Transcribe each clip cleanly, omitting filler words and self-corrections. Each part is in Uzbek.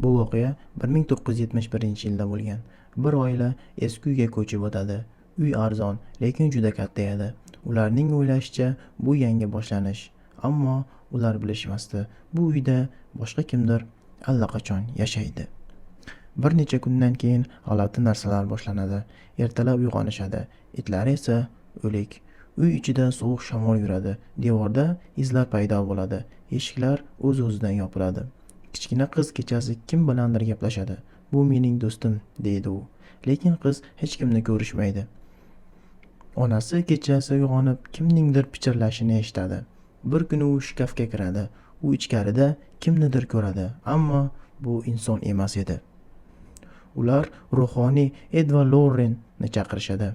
Bu voqea 1971-yilda bo'lgan. Bir oila eski uyga ko'chib o'tadi. Uy arzon, lekin juda katta edi. Ularning o'ylashicha, bu yangi boshlanish. Ammo ular bilishmasdi, bu uyda boshqa kimdir allaqachon yashaydi. Bir necha kundan keyin g'alati narsalar boshlanadi. Ertalab uyg'onishadi. Itlar esa o'lik. Uy ichida sovuq shamol yuradi. Devorda izlar paydo bo'ladi. Eshiklar o'z-o'zidan yopiladi. Kichkina qiz kechasi kim bilandir gaplashadi. Bu mening do'stim, deydi u. Lekin qiz hech kimni ko'rishmaydi. Onasi kechasi uyg'onib kimningdir pichirlashini eshitadi. Bir kuni u shkafga kiradi. U ichkarida kimnidir ko'radi, ammo bu inson emas edi. Ular ruhoniy Edward Lorenni chaqirishadi.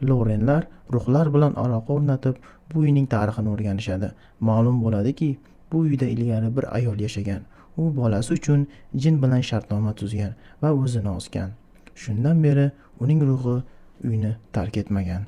Lorenlar ruhlar bilan aloqa o'rnatib, bu uyning tarixini o'rganishadi. Ma'lum bo'ladiki, bu uyda ilgari bir ayol yashagan. U bolasi uchun jin bilan shartnoma tuzgan va o'zini osgan. Shundan beri uning ruhi uyni tark etmagan.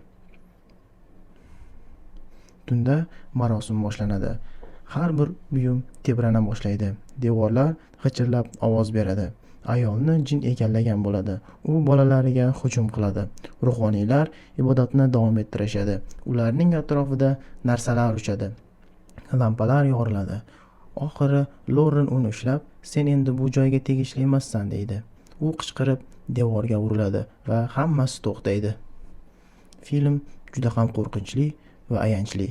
Tunda marosim boshlanadi. Har bir buyum tebrana boshlaydi. Devorlar g'ichirlab ovoz beradi. Ayolni jin egallagan bo'ladi. U bolalariga hujum qiladi. Ruhoniylar ibodatni davom ettirishadi. Ularning atrofida narsalar uchadi. Lampalar yoriladi. Oxiri Loren uni ushlab, "Sen endi bu joyga tegishli emassan", deydi. U qichqirib devorga uriladi va hammasi to'xtaydi. Film juda ham qo'rqinchli va ayanchli.